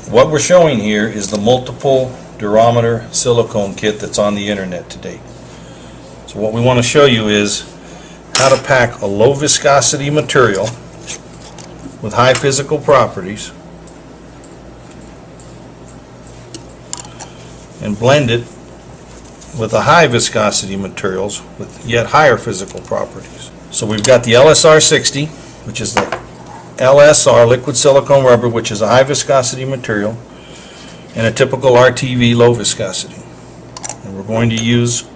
what we're showing here is the multiple durometer silicone kit that's on the internet today. So what we want to show you is how to pack a low viscosity material with high physical properties and blend it with the high viscosity materials with yet higher physical properties. So we've got the LSR 60, which is the LSR, liquid silicone rubber, which is a high viscosity material, and a typical RTV, low viscosity. And we're going to use,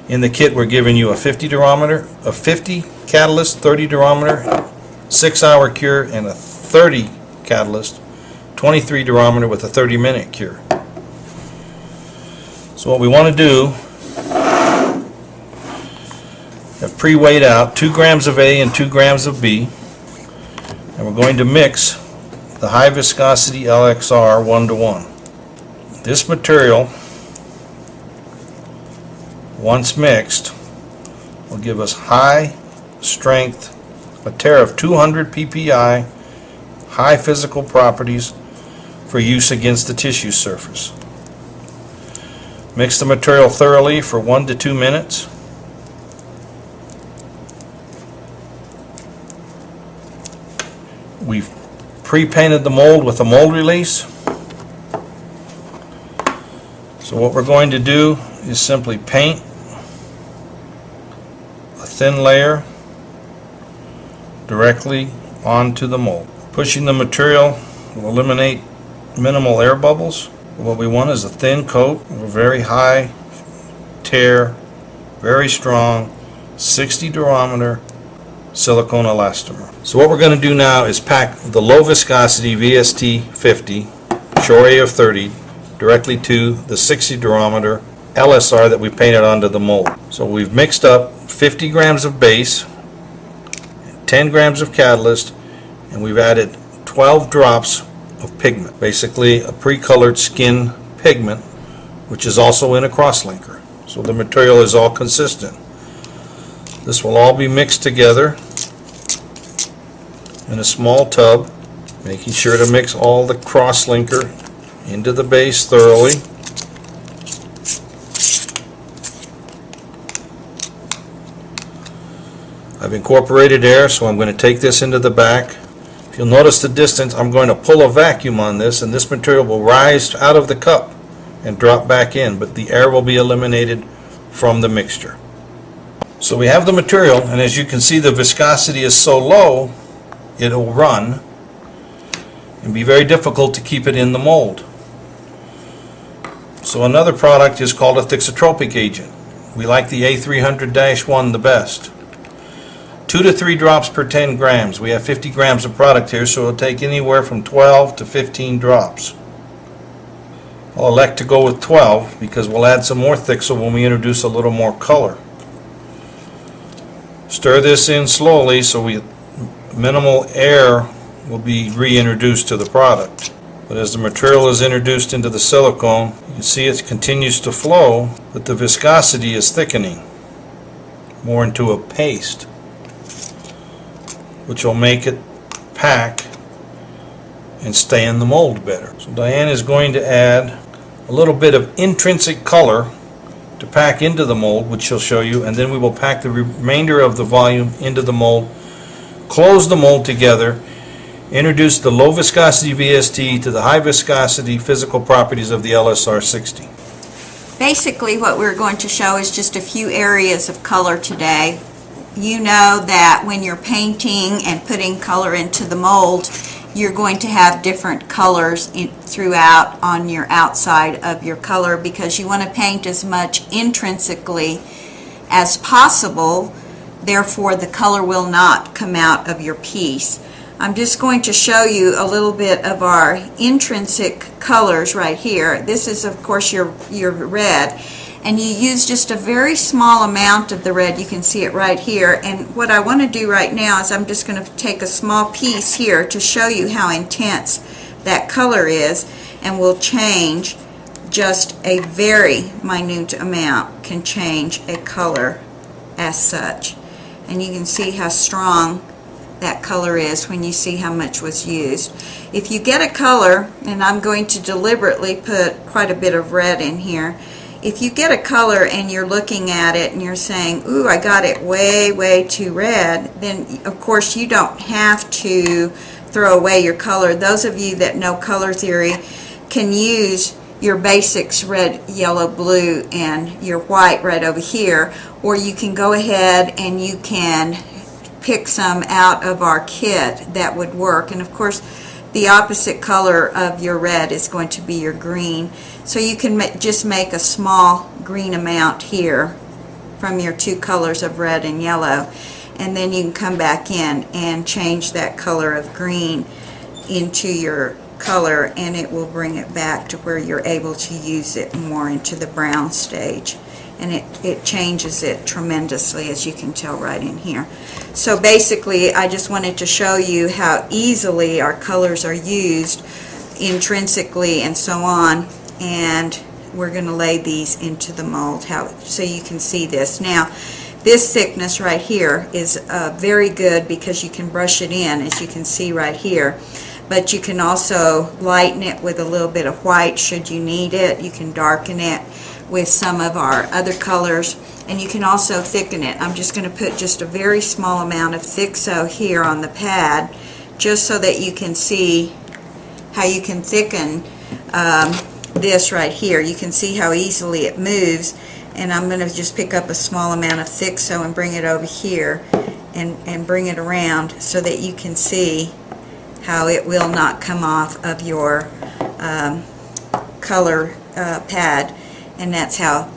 in the kit, we're giving you a 50 durometer, a 50 catalyst, 30 durometer, 6-hour cure, and a 30 catalyst, 23 durometer with a 30-minute cure. So what we want to do, have pre-weighed out 2 grams of A and 2 grams of B, and we're going to mix the high viscosity LXR 1:1. This material, once mixed, will give us high strength, a tear of 200 ppi, high physical properties for use against the tissue surface. Mix the material thoroughly for 1 to 2 minutes. We've pre-painted the mold with a mold release. So what we're going to do is simply paint a thin layer directly onto the mold. Pushing the material will eliminate minimal air bubbles. What we want is a thin coat of a very high tear, very strong 60 durometer silicone elastomer. So what we're going to do now is pack the low viscosity VST-50 Shore of 30 directly to the 60 durometer LSR that we painted onto the mold. So we've mixed up 50 grams of base, 10 grams of catalyst, and we've added 12 drops of pigment, basically a pre-colored skin pigment, which is also in a crosslinker. So the material is all consistent. This will all be mixed together in a small tub, making sure to mix all the crosslinker into the base thoroughly. I've incorporated air, so I'm going to take this into the back. If you'll notice the distance, I'm going to pull a vacuum on this, and this material will rise out of the cup and drop back in, but the air will be eliminated from the mixture. So we have the material, and as you can see, the viscosity is so low it'll run and be very difficult to keep it in the mold. So another product is called a thixotropic agent. We like the A300-1 the best. 2 to 3 drops per 10 grams. We have 50 grams of product here, so it'll take anywhere from 12 to 15 drops. I'll elect to go with 12 because we'll add some more thixo when we introduce a little more color. Stir this in slowly so minimal air will be reintroduced to the product. But as the material is introduced into the silicone, you can see it continues to flow, but the viscosity is thickening more into a paste, which will make it pack and stay in the mold better. So Diane is going to add a little bit of intrinsic color to pack into the mold, which she'll show you, and then we will pack the remainder of the volume into the mold, close the mold together, introduce the low viscosity VST to the high viscosity physical properties of the LSR 60. Basically what we're going to show is just a few areas of color today. You know that when you're painting and putting color into the mold, you're going to have different colors throughout on your outside of your color because you want to paint as much intrinsically as possible. Therefore, the color will not come out of your piece. I'm just going to show you a little bit of our intrinsic colors right here. This is, of course, your red. And you use just a very small amount of the red. You can see it right here. And what I want to do right now is I'm just going to take a small piece here to show you how intense that color is. And we'll change just a very minute amount can change a color as such. And you can see how strong that color is when you see how much was used. If you get a color, and I'm going to deliberately put quite a bit of red in here, if you get a color and you're looking at it and you're saying, ooh, I got it way too red, then of course you don't have to throw away your color. Those of you that know color theory can use your basics, red, yellow, blue, and your white right over here, or you can go ahead and you can pick some out of our kit that would work. And of course the opposite color of your red is going to be your green. So you can just make a small green amount here from your two colors of red and yellow, and then you can come back in and change that color of green into your color, and it will bring it back to where you're able to use it more into the brown stage. And it changes it tremendously, as you can tell right in here. So basically I just wanted to show you how easily our colors are used intrinsically and so on, and we're going to lay these into the mold so you can see this. Now this thickness right here is very good because you can brush it in, as you can see right here, but you can also lighten it with a little bit of white should you need it. You can darken it with some of our other colors, and you can also thicken it. I'm just going to put just a very small amount of Thixo here on the pad, just so that you can see how you can thicken this right here. You can see how easily it moves, and I'm going to just pick up a small amount of Thixo and bring it over here and bring it around so that you can see how it will not come off of your color pad. And that's how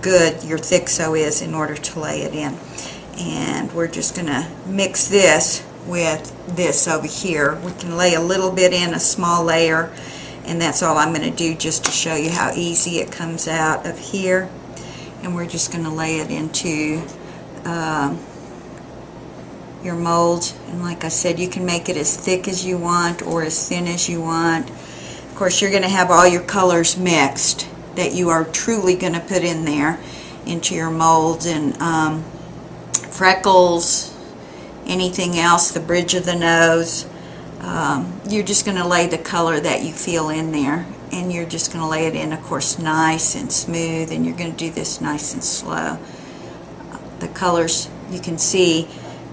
good your Thixo is in order to lay it in. And we're just going to mix this with this over here. We can lay a little bit in, a small layer, and that's all I'm going to do just to show you how easy it comes out of here. And we're just going to lay it into your mold. And like I said, you can make it as thick as you want or as thin as you want. Of course, you're going to have all your colors mixed that you are truly going to put in there into your molds, and freckles, anything else, the bridge of the nose. You're just going to lay the color that you feel in there, and you're just going to lay it in, of course, nice and smooth, and you're going to do this nice and slow. The colors, you can see,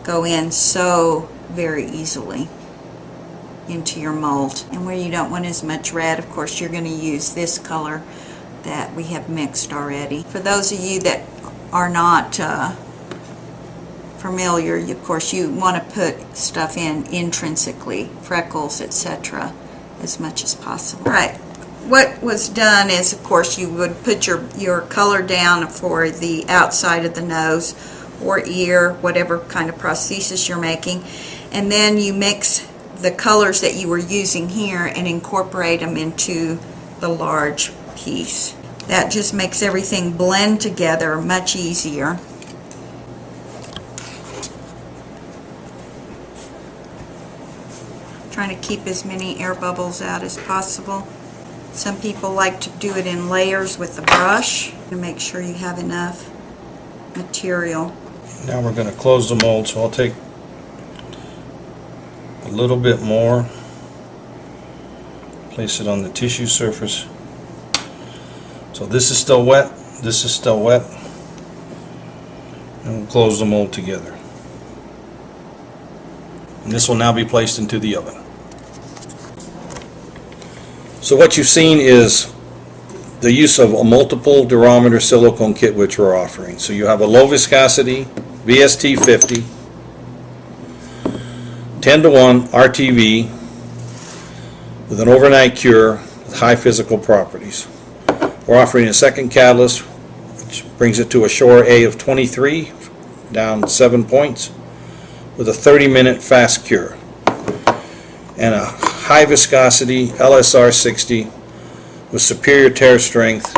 go in so very easily into your mold. And where you don't want as much red, of course, you're going to use this color that we have mixed already. For those of you that are not familiar, of course you want to put stuff in intrinsically, freckles, etc., as much as possible. Right. What was done is, of course, you would put your color down for the outside of the nose or ear, whatever kind of prosthesis you're making, and then you mix the colors that you were using here and incorporate them into the large piece. That just makes everything blend together much easier. Trying to keep as many air bubbles out as possible. Some people like to do it in layers with the brush to make sure you have enough material. Now we're going to close the mold, so I'll take a little bit more, place it on the tissue surface. So this is still wet, this is still wet, and we'll close the mold together. And this will now be placed into the oven. So what you've seen is the use of a multiple durometer silicone kit which we're offering. So you have a low viscosity VST-KIT 10:1 RTV with an overnight cure with high physical properties. We're offering a second catalyst which brings it to a Shore A of 23, down 7 points, with a 30-minute fast cure, and a high viscosity LSR 60 with superior tear strength,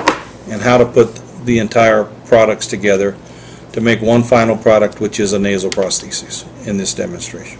and how to put the entire products together to make one final product, which is a nasal prosthesis in this demonstration.